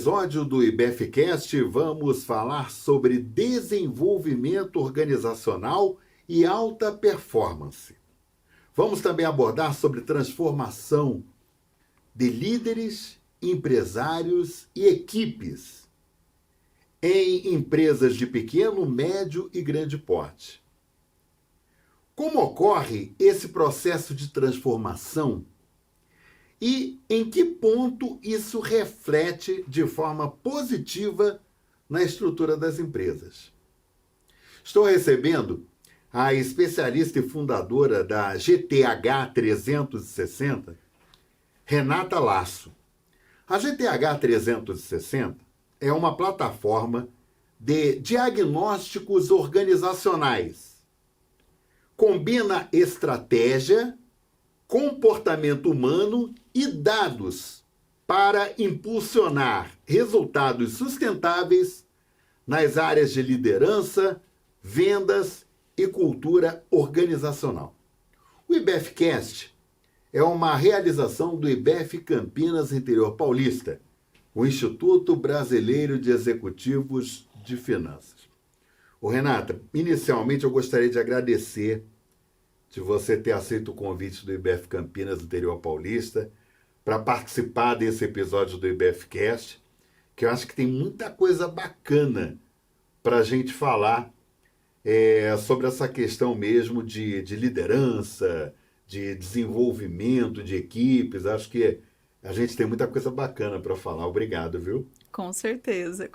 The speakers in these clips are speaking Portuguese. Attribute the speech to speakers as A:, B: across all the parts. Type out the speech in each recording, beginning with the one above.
A: episódio do IBFcast, vamos falar sobre desenvolvimento organizacional e alta performance. Vamos também abordar sobre transformação de líderes, empresários e equipes em empresas de pequeno, médio e grande porte. Como ocorre esse processo de transformação e em que ponto isso reflete de forma positiva na estrutura das empresas? Estou recebendo a especialista e fundadora da GTH 360, Renata Lasso. A GTH 360 é uma plataforma de diagnósticos organizacionais. Combina estratégia, comportamento humano e dados para impulsionar resultados sustentáveis nas áreas de liderança, vendas e cultura organizacional. O IBFcast é uma realização do IBF Campinas Interior Paulista, o Instituto Brasileiro de Executivos de Finanças. Renata, inicialmente eu gostaria de agradecer de você ter aceito o convite do IBF Campinas Interior Paulista para participar desse episódio do IBFcast, que eu acho que tem muita coisa bacana para a gente falar sobre essa questão mesmo de liderança, de desenvolvimento de equipes. Acho que a gente tem muita coisa bacana para falar. Obrigado, viu?
B: Com certeza,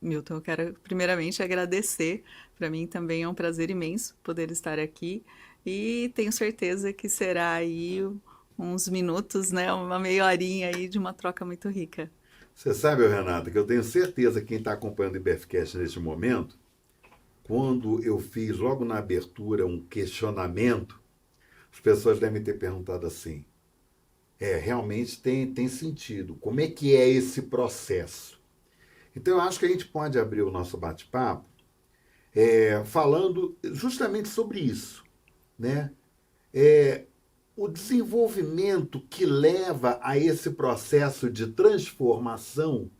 B: Milton. Eu quero primeiramente agradecer. Para mim também é um prazer imenso poder estar aqui e tenho certeza que será aí uns minutos, né, uma meia horinha aí de uma troca muito rica.
A: Você sabe, Renata, que eu tenho certeza que quem está acompanhando o IBFcast neste momento, quando eu fiz logo na abertura um questionamento, as pessoas devem ter perguntado assim: realmente tem sentido. Como é que é esse processo? Então, eu acho que a gente pode abrir o nosso bate-papo falando justamente sobre isso, né? O desenvolvimento que leva a esse processo de transformação,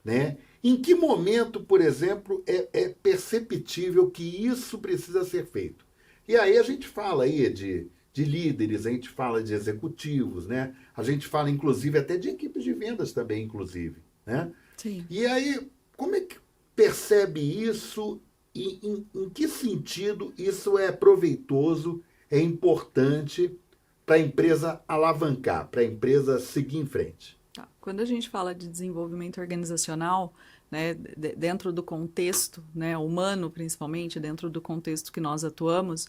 A: né? Em que momento, por exemplo, é perceptível que isso precisa ser feito? E aí a gente fala aí de líderes, a gente fala de executivos, né? A gente fala, inclusive, até de equipes de vendas também, inclusive, né?
B: Sim.
A: E aí, como é que percebe isso e em que sentido isso é proveitoso, é importante para a empresa alavancar, para a empresa seguir em frente?
B: Tá. Quando a gente fala de desenvolvimento organizacional, né, dentro do contexto, né, humano principalmente, dentro do contexto que nós atuamos,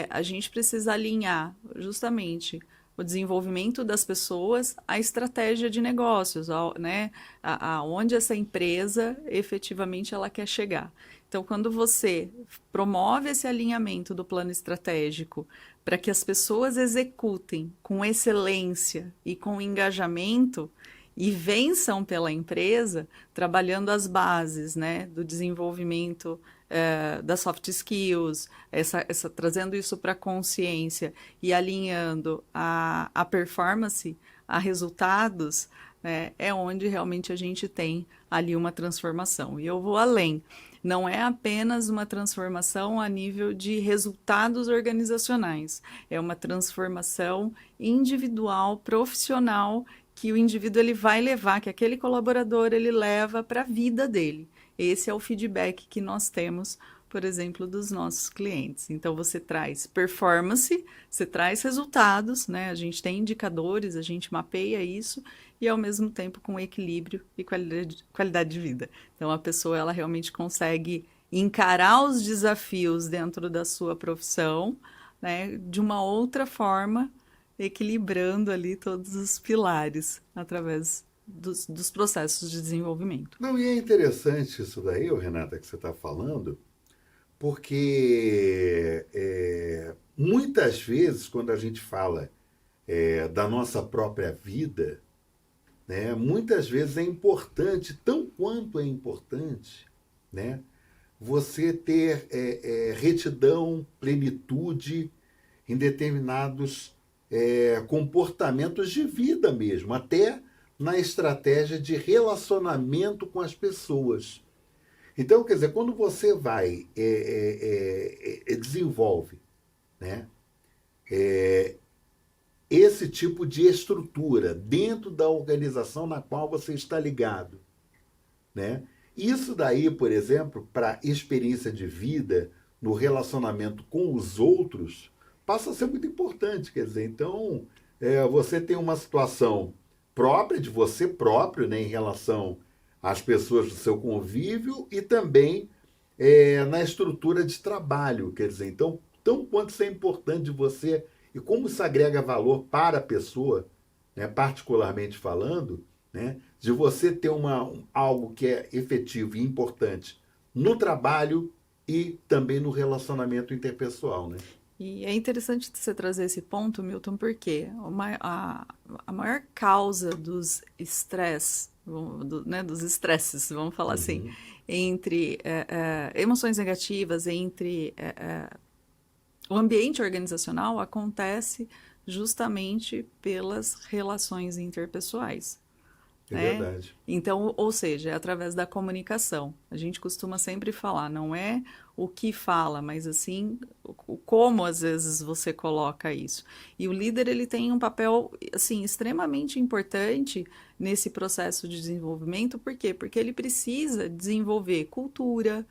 B: a gente precisa alinhar justamente o desenvolvimento das pessoas à estratégia de negócios, né, aonde essa empresa efetivamente ela quer chegar. Então, quando você promove esse alinhamento do plano estratégico para que as pessoas executem com excelência e com engajamento e vençam pela empresa, trabalhando as bases, né, do desenvolvimento das soft skills, trazendo isso para a consciência e alinhando a performance a resultados, né, é onde realmente a gente tem ali uma transformação. E eu vou além. Não é apenas uma transformação a nível de resultados organizacionais, é uma transformação individual, profissional, que o indivíduo ele vai levar, que aquele colaborador ele leva para a vida dele. Esse é o feedback que nós temos, por exemplo, dos nossos clientes. Então, você traz performance, você traz resultados, né? A gente tem indicadores, a gente mapeia isso e, ao mesmo tempo, com equilíbrio e qualidade de vida. Então, a pessoa ela realmente consegue encarar os desafios dentro da sua profissão, né, de uma outra forma, equilibrando ali todos os pilares através dos processos de desenvolvimento.
A: Não, e é interessante isso daí, Renata, que você está falando, porque muitas vezes, quando a gente fala da nossa própria vida, né, muitas vezes é importante, tão quanto é importante, né, você ter retidão, plenitude em determinados comportamentos de vida mesmo, até na estratégia de relacionamento com as pessoas. Então, quer dizer, quando você vai, desenvolve, né, esse tipo de estrutura dentro da organização na qual você está ligado, né? Isso daí, por exemplo, para experiência de vida, no relacionamento com os outros, passa a ser muito importante. Quer dizer, então, você tem uma situação própria, de você próprio, né, em relação às pessoas do seu convívio e também na estrutura de trabalho. Quer dizer, então, tão quanto isso é importante de você e como isso agrega valor para a pessoa, né, particularmente falando, né, de você ter algo que é efetivo e importante no trabalho e também no relacionamento interpessoal, né?
B: E é interessante você trazer esse ponto, Milton, porque a maior causa dos estresse, né, dos estresses, vamos falar assim,
A: Uhum.
B: entre emoções negativas, entre o ambiente organizacional acontece justamente pelas relações interpessoais,
A: É
B: né?
A: verdade.
B: Então, ou seja, é através da comunicação. A gente costuma sempre falar, não é o que fala, mas assim, como às vezes você coloca isso. E o líder, ele tem um papel, assim, extremamente importante nesse processo de desenvolvimento. Por quê? Porque ele precisa desenvolver cultura,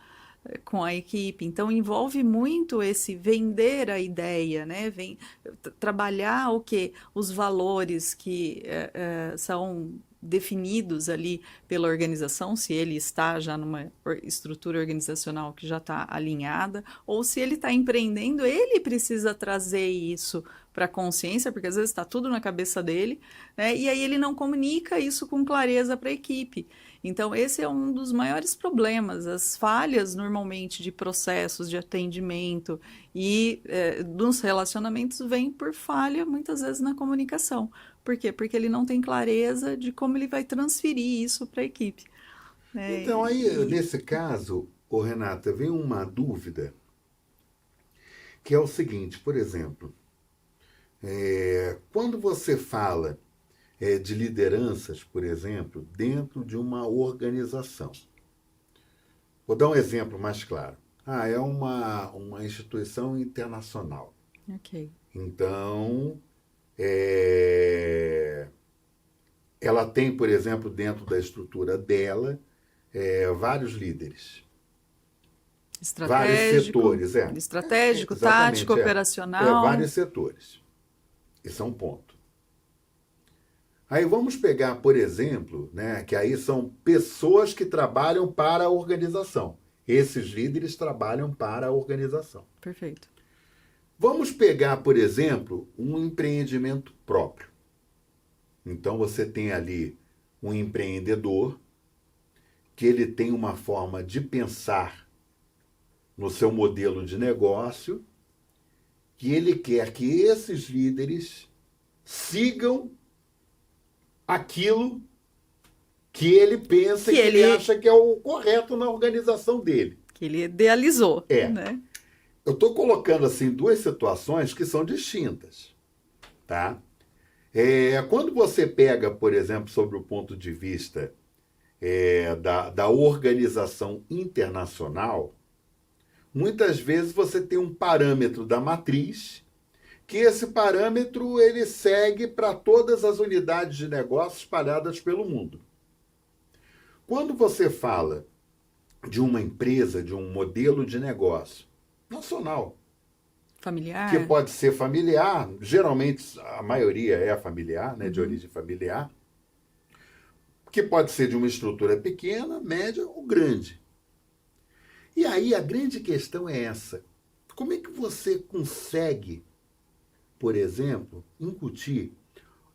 B: com a equipe. Então envolve muito esse vender a ideia, né? Trabalhar o que os valores que são definidos ali pela organização, se ele está já numa estrutura organizacional que já está alinhada, ou se ele está empreendendo, ele precisa trazer isso para a consciência, porque às vezes está tudo na cabeça dele, né? E aí ele não comunica isso com clareza para a equipe. Então, esse é um dos maiores problemas. As falhas, normalmente, de processos de atendimento e dos relacionamentos vêm por falha, muitas vezes, na comunicação. Por quê? Porque ele não tem clareza de como ele vai transferir isso para a equipe. Né?
A: Então, aí, nesse caso, Renata, vem uma dúvida, que é o seguinte, por exemplo, quando você fala de lideranças, por exemplo, dentro de uma organização. Vou dar um exemplo mais claro. É uma instituição internacional.
B: Ok.
A: Então, ela tem, por exemplo, dentro da estrutura dela, vários líderes. Vários
B: Estratégico,
A: setores,
B: estratégico, tático,
A: exatamente,
B: operacional.
A: vários setores. Esse é um ponto. Aí vamos pegar, por exemplo, né, que aí são pessoas que trabalham para a organização. Esses líderes trabalham para a organização.
B: Perfeito.
A: Vamos pegar, por exemplo, um empreendimento próprio. Então você tem ali um empreendedor que ele tem uma forma de pensar no seu modelo de negócio, que ele quer que esses líderes sigam aquilo que ele pensa que ele acha que é o correto na organização dele.
B: Que ele idealizou. Né?
A: Eu estou colocando assim duas situações que são distintas. Tá? Quando você pega, por exemplo, sobre o ponto de vista da organização internacional, muitas vezes você tem um parâmetro da matriz, que esse parâmetro ele segue para todas as unidades de negócio espalhadas pelo mundo. Quando você fala de uma empresa, de um modelo de negócio nacional,
B: familiar,
A: que pode ser familiar, geralmente a maioria é familiar, né, de origem familiar, que pode ser de uma estrutura pequena, média ou grande. E aí a grande questão é essa: como é que você consegue, por exemplo, incutir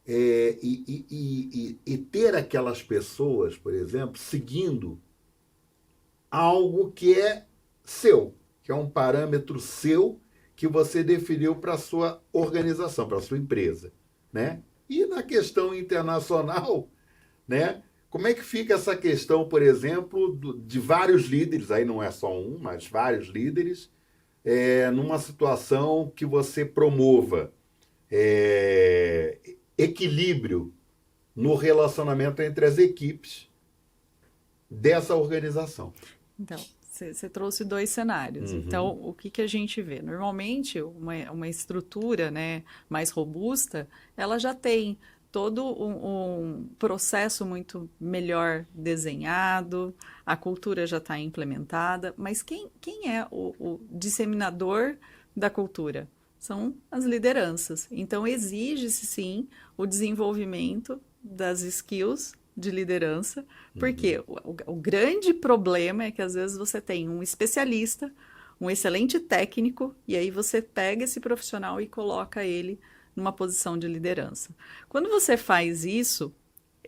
A: e ter aquelas pessoas, por exemplo, seguindo algo que é seu, que é um parâmetro seu que você definiu para a sua organização, para a sua empresa, né? E na questão internacional, né? Como é que fica essa questão, por exemplo, de vários líderes, aí não é só um, mas vários líderes, numa situação que você promova equilíbrio no relacionamento entre as equipes dessa organização.
B: Então, você trouxe dois cenários. Então, o que a gente vê? Normalmente, uma estrutura, né, mais robusta, ela já tem todo um processo muito melhor desenhado, a cultura já está implementada, mas quem é o disseminador da cultura? São as lideranças. Então, exige-se, sim, o desenvolvimento das skills de liderança, porque o grande problema é que, às vezes, você tem um especialista, um excelente técnico, e aí você pega esse profissional e coloca ele numa posição de liderança. Quando você faz isso,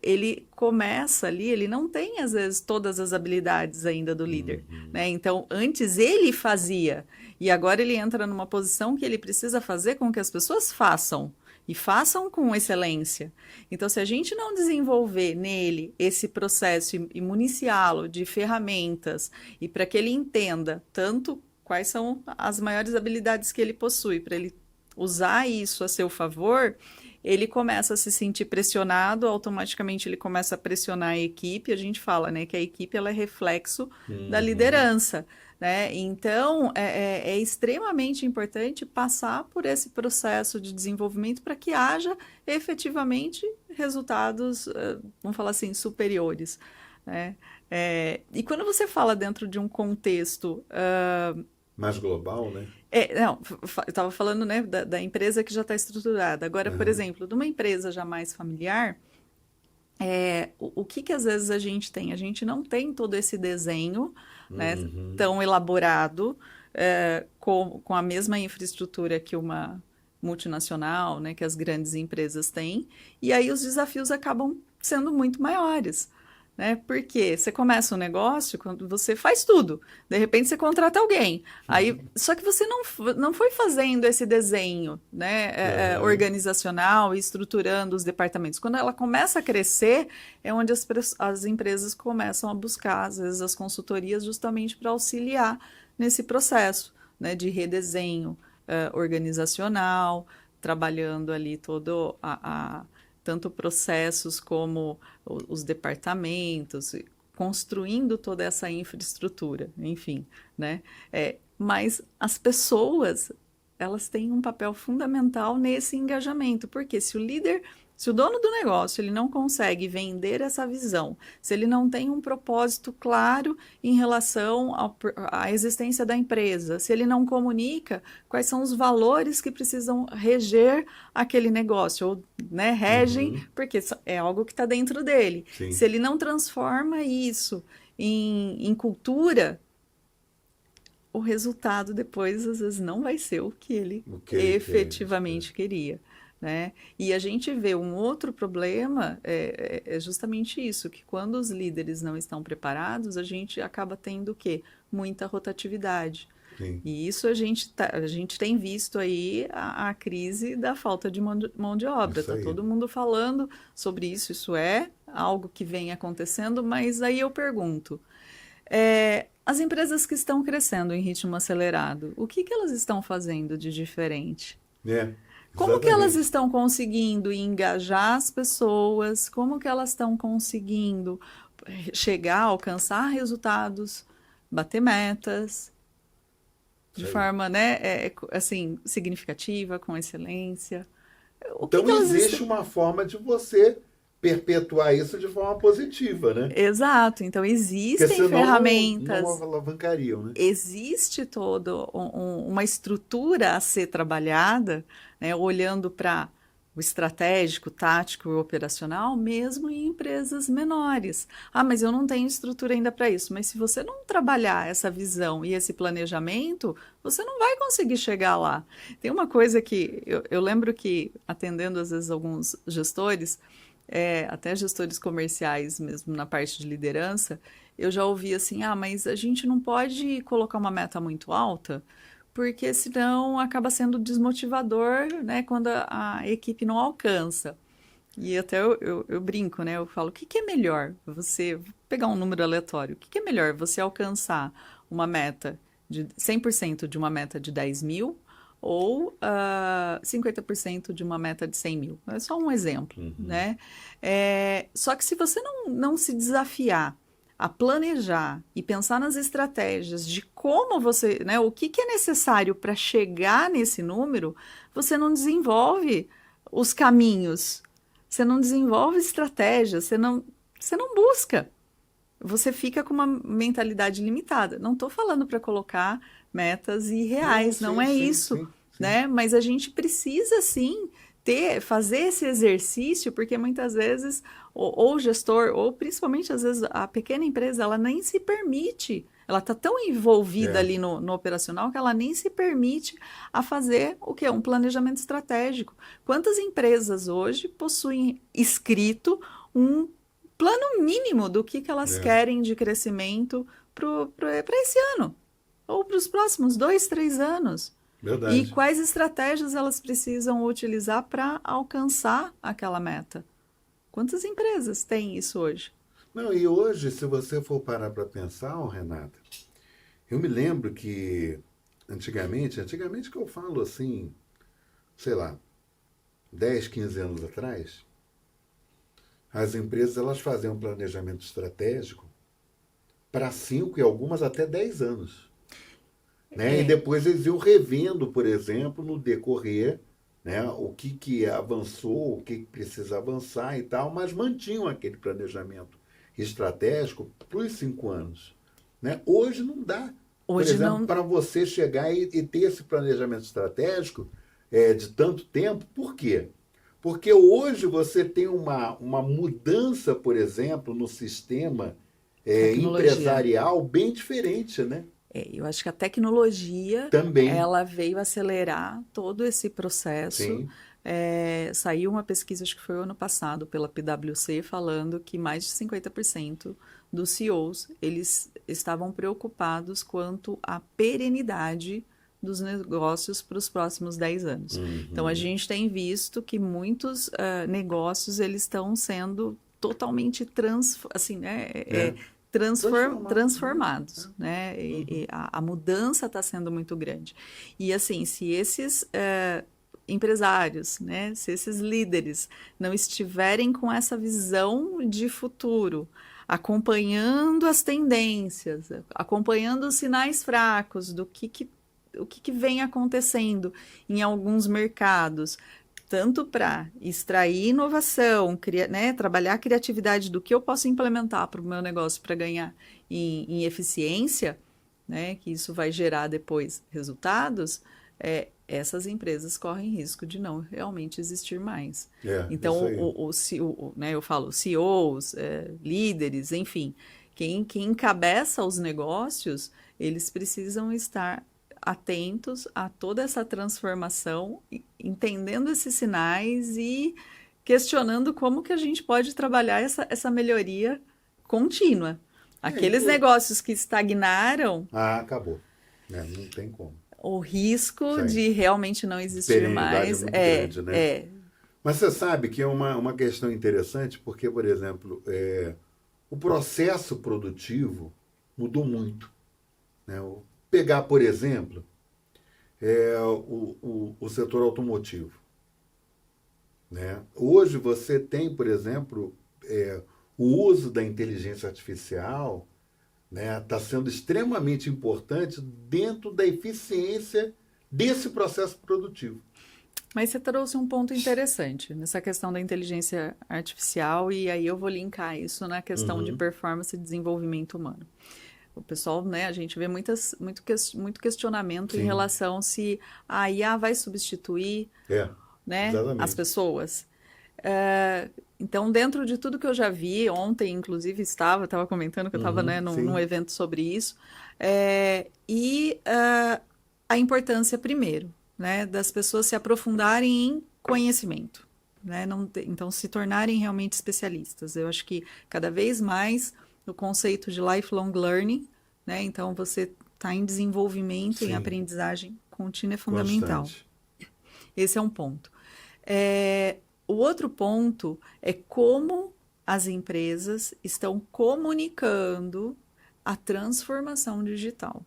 B: ele começa ali, ele não tem, às vezes, todas as habilidades ainda do líder, né? Então, antes ele fazia, e agora ele entra numa posição que ele precisa fazer com que as pessoas façam, e façam com excelência. Então, se a gente não desenvolver nele esse processo e municiá-lo de ferramentas, e para que ele entenda tanto quais são as maiores habilidades que ele possui, para ele usar isso a seu favor, ele começa a se sentir pressionado, automaticamente ele começa a pressionar a equipe. A gente fala, né, que a equipe ela é reflexo da liderança, né? Então, é extremamente importante passar por esse processo de desenvolvimento para que haja efetivamente resultados, vamos falar assim, superiores, né? E quando você fala dentro de um contexto
A: mais global, né?
B: Não, eu estava falando, né, da empresa que já está estruturada. Agora, por exemplo, de uma empresa já mais familiar, o que às vezes a gente tem? A gente não tem todo esse desenho, né, tão elaborado, com a mesma infraestrutura que uma multinacional, né, que as grandes empresas têm, e aí os desafios acabam sendo muito maiores. Né? Porque você começa um negócio quando você faz tudo, de repente você contrata alguém, aí, só que você não foi fazendo esse desenho, né, organizacional e estruturando os departamentos. Quando ela começa a crescer, é onde as empresas começam a buscar, às vezes, as consultorias justamente para auxiliar nesse processo, né, de redesenho organizacional, trabalhando ali todo tanto processos como os departamentos, construindo toda essa infraestrutura, enfim, né? Mas as pessoas, elas têm um papel fundamental nesse engajamento, porque se o dono do negócio ele não consegue vender essa visão, se ele não tem um propósito claro em relação à existência da empresa, se ele não comunica quais são os valores que precisam reger aquele negócio, ou, né, regem, porque é algo que está dentro dele.
A: Sim.
B: Se ele não transforma isso em cultura, o resultado depois, às vezes, não vai ser o que ele efetivamente queria. Né? E a gente vê um outro problema, é justamente isso, que quando os líderes não estão preparados, a gente acaba tendo o quê? Muita rotatividade.
A: Sim.
B: E isso a gente tem visto aí a crise da falta de mão de obra. Está todo mundo falando sobre isso, isso é algo que vem acontecendo, mas aí eu pergunto, as empresas que estão crescendo em ritmo acelerado, o que elas estão fazendo de diferente? Como que elas estão conseguindo engajar as pessoas? Como que elas estão conseguindo chegar, alcançar resultados, bater metas de forma, né, assim, significativa, com excelência?
A: Então existe uma forma de você perpetuar isso de forma positiva, né?
B: Exato. Então existem ferramentas.
A: Não alavancariam, né?
B: Existe toda uma estrutura a ser trabalhada, né, olhando para o estratégico, tático e operacional, mesmo em empresas menores. Mas eu não tenho estrutura ainda para isso. Mas se você não trabalhar essa visão e esse planejamento, você não vai conseguir chegar lá. Tem uma coisa que eu lembro que, atendendo às vezes alguns gestores, até gestores comerciais mesmo na parte de liderança, eu já ouvi assim, mas a gente não pode colocar uma meta muito alta, porque senão acaba sendo desmotivador, né, quando a equipe não alcança. E até eu brinco, né, eu falo, o que é melhor? Você pegar um número aleatório, o que é melhor? Você alcançar uma meta de 100% de uma meta de 10 mil, ou 50% de uma meta de 100 mil. É só um exemplo, né? Só que se você não se desafiar a planejar e pensar nas estratégias de como você, né, o que é necessário para chegar nesse número, você não desenvolve os caminhos, você não desenvolve estratégias, você não busca. Você fica com uma mentalidade limitada. Não estou falando para colocar metas irreais, não é isso, né? Mas a gente precisa, sim, fazer esse exercício, porque muitas vezes ou o gestor, ou principalmente às vezes a pequena empresa, ela nem se permite, ela está tão envolvida ali no operacional que ela nem se permite a fazer o quê? Um planejamento estratégico. Quantas empresas hoje possuem escrito um plano mínimo do que elas querem de crescimento para esse ano, ou para os próximos 2, 3 anos?
A: Verdade.
B: E quais estratégias elas precisam utilizar para alcançar aquela meta? Quantas empresas têm isso hoje?
A: Não, e hoje, se você for parar para pensar, Renata, eu me lembro que antigamente que eu falo assim, sei lá, 10, 15 anos atrás, as empresas elas faziam um planejamento estratégico para 5 e algumas até 10 anos. Né? E depois eles iam revendo, por exemplo, no decorrer, né, o que avançou, o que precisa avançar e tal, mas mantinham aquele planejamento estratégico para os 5 anos. Né? Hoje não dá. Por exemplo, para você chegar e ter esse planejamento estratégico de tanto tempo, por quê? Porque hoje você tem uma mudança, por exemplo, no sistema empresarial bem diferente, né?
B: Eu acho que a tecnologia
A: também
B: ela veio acelerar todo esse processo. Saiu uma pesquisa, acho que foi o ano passado, pela PwC, falando que mais de 50% dos CEOs eles estavam preocupados quanto à perenidade dos negócios para os próximos 10 anos. Então, a gente tem visto que muitos negócios eles estão sendo totalmente transformados, né? E a mudança está sendo muito grande. E assim, se esses empresários, né, se esses líderes não estiverem com essa visão de futuro, acompanhando as tendências, acompanhando os sinais fracos do que vem acontecendo em alguns mercados, tanto para extrair inovação, trabalhar a criatividade do que eu posso implementar para o meu negócio para ganhar em eficiência, né, que isso vai gerar depois resultados, essas empresas correm risco de não realmente existir mais. Então, eu falo CEOs, líderes, enfim, quem encabeça os negócios, eles precisam estar atentos a toda essa transformação, entendendo esses sinais e questionando como que a gente pode trabalhar essa melhoria contínua. Aqueles negócios que estagnaram...
A: acabou. Não tem como.
B: O risco de realmente não existir mais
A: é muito grande, né? Mas você sabe que é uma questão interessante, porque, por exemplo, o processo produtivo mudou muito. Né? Pegar, por exemplo, o setor automotivo. Né? Hoje você tem, por exemplo, o uso da inteligência artificial está sendo extremamente importante dentro da eficiência desse processo produtivo.
B: Mas você trouxe um ponto interessante nessa questão da inteligência artificial, e aí eu vou linkar isso na questão de performance e desenvolvimento humano. O pessoal, né, a gente vê muito questionamento em relação se a IA vai substituir né, as pessoas. Então, dentro de tudo que eu já vi, ontem, inclusive, estava comentando que eu estava num evento sobre isso, a importância, primeiro, né, das pessoas se aprofundarem em conhecimento, né, então se tornarem realmente especialistas. Eu acho que cada vez mais o conceito de lifelong learning, né, então você está em desenvolvimento, em aprendizagem contínua é fundamental.
A: Constante.
B: Esse é um ponto. O outro ponto é como as empresas estão comunicando a transformação digital.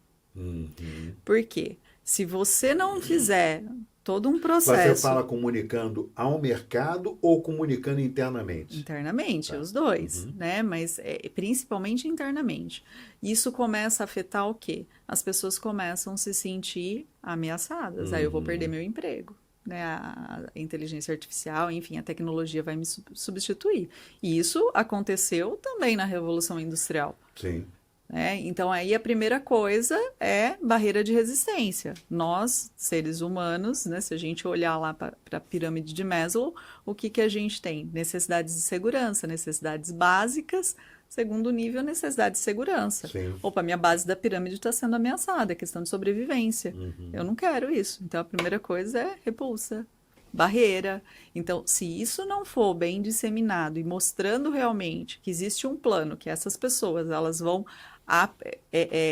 B: Por quê? Se você não fizer todo um
A: Você
B: processo
A: fala comunicando ao mercado ou comunicando internamente?
B: internamente,
A: Tá.
B: os dois,
A: Uhum.
B: né? Mas principalmente internamente. Isso começa a afetar o quê? As pessoas começam a se sentir ameaçadas. Aí eu vou perder
A: Uhum.
B: meu emprego. Né, a inteligência artificial, enfim, a tecnologia vai me substituir. E isso aconteceu também na Revolução Industrial.
A: Sim.
B: Né? Então, aí a primeira coisa é barreira de resistência. Nós, seres humanos, né, se a gente olhar lá para a pirâmide de Maslow, o que, que a gente tem? Necessidades de segurança, necessidades básicas, segundo nível, necessidade de segurança.
A: Sim.
B: Opa, minha base da pirâmide está sendo ameaçada, é questão de sobrevivência.
A: Uhum.
B: Eu não quero isso. Então, a primeira coisa é repulsa, barreira. Então, se isso não for bem disseminado e mostrando realmente que existe um plano, que essas pessoas elas vão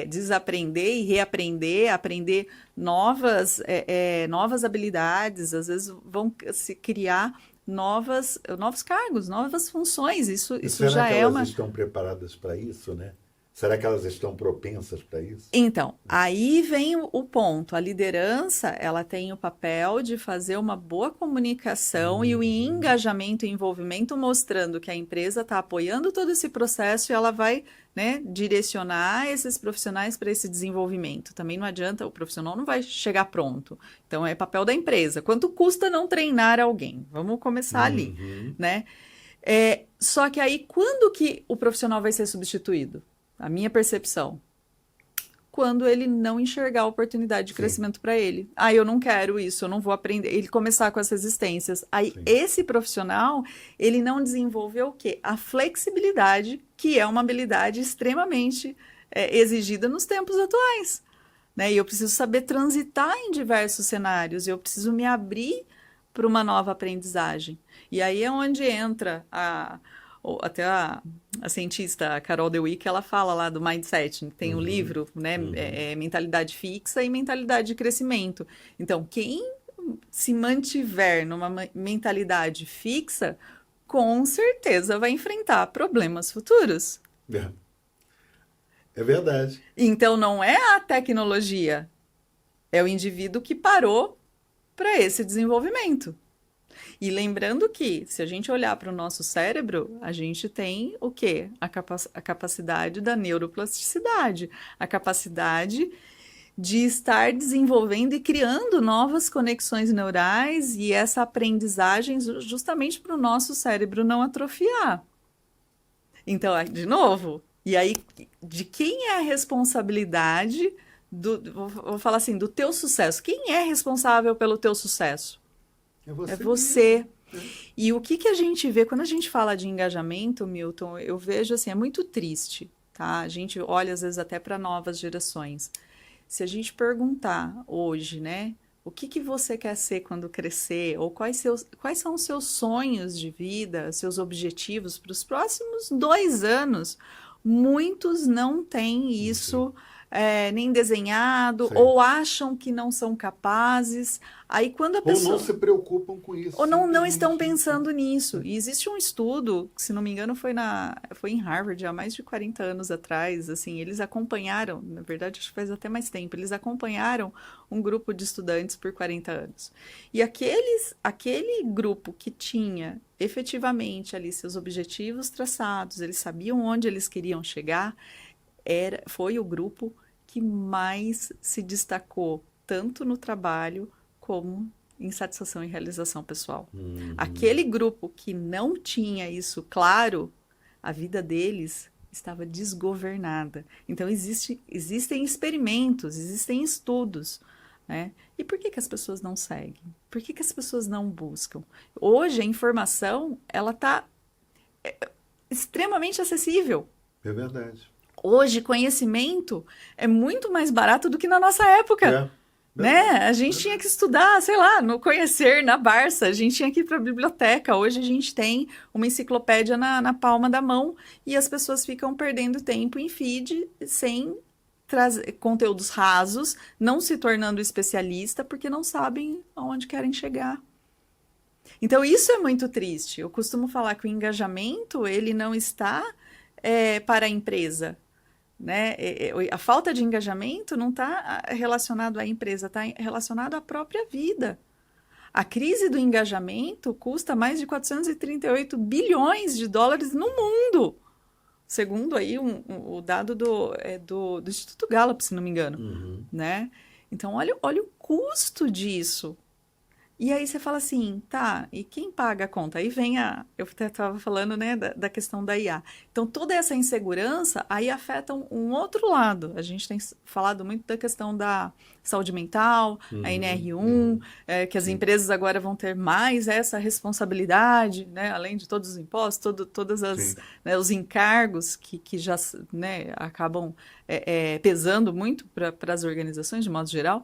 B: desaprender e reaprender, aprender novas habilidades, às vezes vão se criar novos cargos, novas funções. Isso
A: Será
B: já
A: que
B: é
A: elas
B: uma.
A: estão preparadas para isso, né? Será que elas estão propensas para isso?
B: Então, aí vem o ponto. A liderança, ela tem o papel de fazer uma boa comunicação e o engajamento e envolvimento mostrando que a empresa está apoiando todo esse processo e ela vai, né, direcionar esses profissionais para esse desenvolvimento. Também não adianta, o profissional não vai chegar pronto. Então, é papel da empresa. Quanto custa não treinar alguém? Vamos começar ali, né? Só que aí, quando que o profissional vai ser substituído? A minha percepção, quando ele não enxergar a oportunidade de crescimento para ele. Ah, eu não quero isso, eu não vou aprender. Ele começar com essas resistências. Aí, esse profissional, ele não desenvolveu o quê? A flexibilidade, que é uma habilidade extremamente exigida nos tempos atuais. Né? E eu preciso saber transitar em diversos cenários, eu preciso me abrir para uma nova aprendizagem. E aí é onde entra até a cientista Carol Dweck, ela fala lá do mindset, tem um livro, né, mentalidade fixa e mentalidade de crescimento. Então, quem se mantiver numa mentalidade fixa, com certeza vai enfrentar problemas futuros.
A: É verdade.
B: Então, não é a tecnologia, é o indivíduo que parou para esse desenvolvimento. E lembrando que, se a gente olhar para o nosso cérebro, a gente tem o quê? A capacidade da neuroplasticidade, a capacidade de estar desenvolvendo e criando novas conexões neurais e essa aprendizagem justamente para o nosso cérebro não atrofiar. Então, de novo, e aí, de quem é a responsabilidade vou falar assim, do teu sucesso? Quem é responsável pelo teu sucesso? É você. E o que a gente vê quando a gente fala de engajamento, Milton, eu vejo assim, é muito triste, tá? A gente olha às vezes até para novas gerações. Se a gente perguntar hoje, né, o que você quer ser quando crescer, ou quais são os seus sonhos de vida, seus objetivos para os próximos 2 anos, muitos não têm isso nem desenhado, ou acham que não são capazes. Aí quando a pessoa...
A: Ou não se preocupam com isso.
B: Ou não estão pensando nisso. E existe um estudo, que, se não me engano, foi em Harvard, há mais de 40 anos atrás, assim, eles acompanharam, na verdade, acho que faz até mais tempo, eles acompanharam um grupo de estudantes por 40 anos. E aquele grupo que tinha efetivamente ali seus objetivos traçados, eles sabiam onde eles queriam chegar, foi o grupo que mais se destacou, tanto no trabalho como em satisfação e realização pessoal. Aquele grupo que não tinha isso claro, a vida deles estava desgovernada. Então, existem experimentos, existem estudos, né? E por que as pessoas não seguem? Por que as pessoas não buscam? Hoje, a informação, ela está extremamente acessível.
A: É verdade.
B: Hoje, conhecimento é muito mais barato do que na nossa época. Né? A gente tinha que estudar, sei lá, no Conhecer, na Barça, a gente tinha que ir para a biblioteca. Hoje a gente tem uma enciclopédia na palma da mão e as pessoas ficam perdendo tempo em feed sem trazer conteúdos rasos, não se tornando especialista porque não sabem aonde querem chegar. Então isso é muito triste. Eu costumo falar que o engajamento ele não está para a empresa. né? A falta de engajamento não está relacionado à empresa, está relacionado à própria vida. A crise do engajamento custa mais de 438 bilhões de dólares no mundo, segundo aí o dado do Instituto Gallup, se não me engano, né? Então, olha o custo disso. E aí você fala assim, tá, e quem paga a conta? Aí vem eu estava falando, né, da questão da IA. Então, toda essa insegurança aí afeta um outro lado. A gente tem falado muito da questão da saúde mental, a NR1, que as empresas agora vão ter mais essa responsabilidade, né, além de todos os impostos, todas né, os encargos que já, né, acabam pesando muito para as organizações, de modo geral.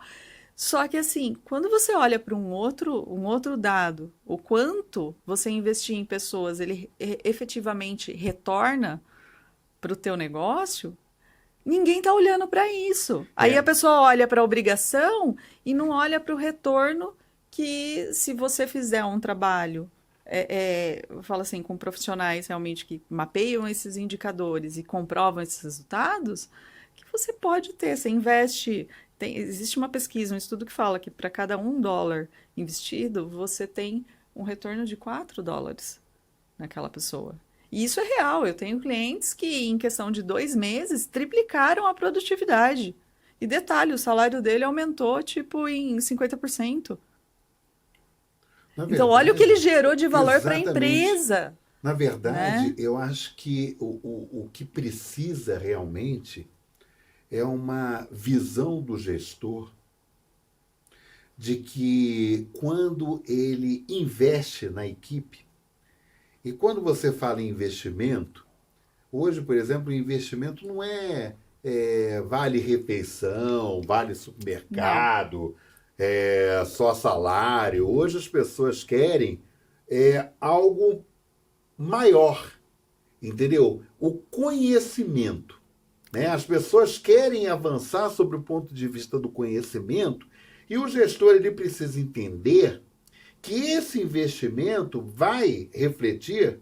B: Só que assim, quando você olha para um outro dado, o quanto você investir em pessoas, ele efetivamente retorna para o teu negócio, ninguém está olhando para isso. Aí a pessoa olha para a obrigação e não olha para o retorno que, se você fizer um trabalho, eu falo assim, com profissionais realmente que mapeiam esses indicadores e comprovam esses resultados, que você pode ter. Você investe... Existe uma pesquisa, um estudo que fala que para cada $1 investido, você tem um retorno de $4 naquela pessoa. E isso é real. Eu tenho clientes que, em questão de 2 meses, triplicaram a produtividade. E detalhe, o salário dele aumentou, tipo, em 50%. Então, olha o que ele gerou de valor para a empresa.
A: Na verdade,
B: né?
A: Eu acho que o que precisa realmente é uma visão do gestor de que quando ele investe na equipe, e quando você fala em investimento, hoje, por exemplo, o investimento não vale refeição, vale supermercado, só salário. Hoje as pessoas querem algo maior, entendeu? O conhecimento. Né? As pessoas querem avançar sobre o ponto de vista do conhecimento e o gestor ele precisa entender que esse investimento vai refletir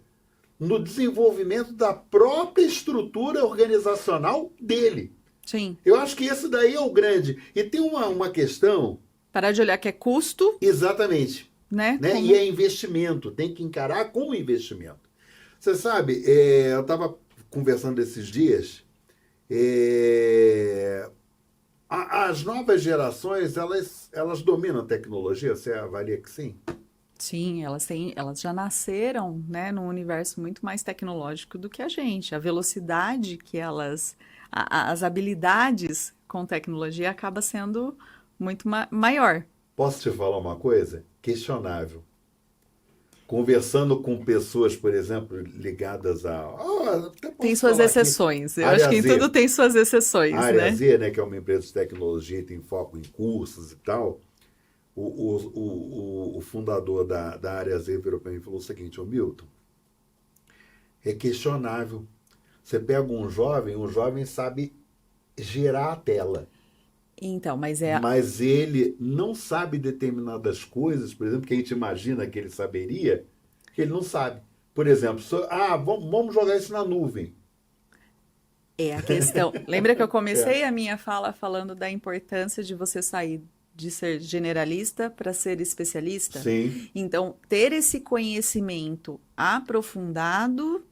A: no desenvolvimento da própria estrutura organizacional dele.
B: Sim.
A: Eu acho que esse daí é o grande. E tem uma questão...
B: Parar de olhar que é custo.
A: Exatamente.
B: Né?
A: Como... E é investimento. Tem que encarar como investimento. Você sabe, eu estava conversando esses dias... As novas gerações, elas dominam a tecnologia? Você avalia que sim?
B: Sim, elas já nasceram, né, num universo muito mais tecnológico do que a gente. A velocidade que as habilidades com tecnologia acaba sendo muito maior.
A: Posso te falar uma coisa? Questionável. Conversando com pessoas, por exemplo, ligadas
B: tem suas exceções. Eu acho que em tudo tem suas exceções.
A: A área
B: né?
A: Z, né, que é uma empresa de tecnologia e tem foco em cursos e tal, o fundador da área Z virou para mim e falou o seguinte: ô Milton, é questionável. Você pega um jovem sabe gerar a tela.
B: Então, mas
A: ele não sabe determinadas coisas, por exemplo, que a gente imagina que ele saberia, que ele não sabe. Por exemplo, vamos jogar isso na nuvem.
B: É a questão. Lembra que eu comecei a minha fala falando da importância de você sair de ser generalista para ser especialista?
A: Sim.
B: Então, ter esse conhecimento aprofundado,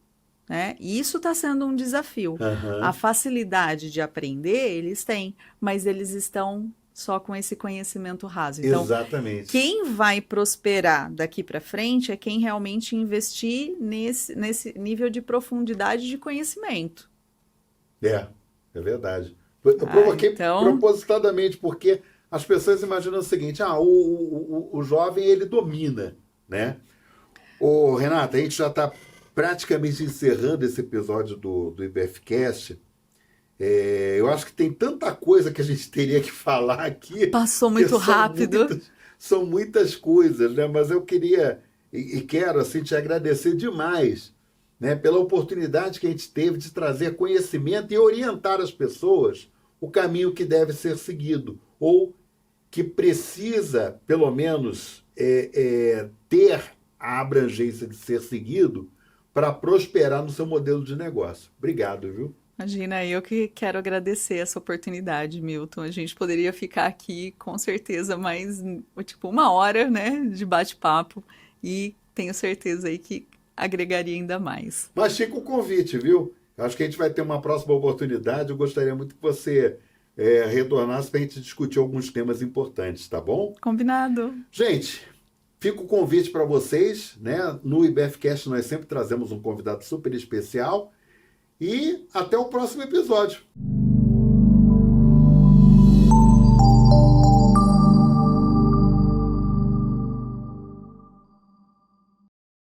B: né? Isso está sendo um desafio. A facilidade de aprender, eles têm, mas eles estão só com esse conhecimento raso. Então,
A: exatamente.
B: Quem vai prosperar daqui para frente é quem realmente investir nesse nível de profundidade de conhecimento.
A: É verdade. Eu provoquei propositadamente, porque as pessoas imaginam o seguinte: o jovem ele domina, né? Renata, a gente já está praticamente encerrando esse episódio do IBFcast. Eu acho que tem tanta coisa que a gente teria que falar aqui.
B: Passou muito rápido.
A: São muitas coisas, né? Mas eu queria e quero assim, te agradecer demais, né, pela oportunidade que a gente teve de trazer conhecimento e orientar as pessoas o caminho que deve ser seguido, ou que precisa, pelo menos, ter a abrangência de ser seguido para prosperar no seu modelo de negócio. Obrigado, viu?
B: Imagina, eu que quero agradecer essa oportunidade, Milton. A gente poderia ficar aqui com certeza mais, tipo, 1 hora, né, de bate-papo e tenho certeza aí que agregaria ainda mais.
A: Mas fica o convite, viu? Eu acho que a gente vai ter uma próxima oportunidade. Eu gostaria muito que você retornasse para a gente discutir alguns temas importantes, tá bom?
B: Combinado.
A: Gente, fica o convite para vocês, né? No IBFcast nós sempre trazemos um convidado super especial. E até o próximo episódio.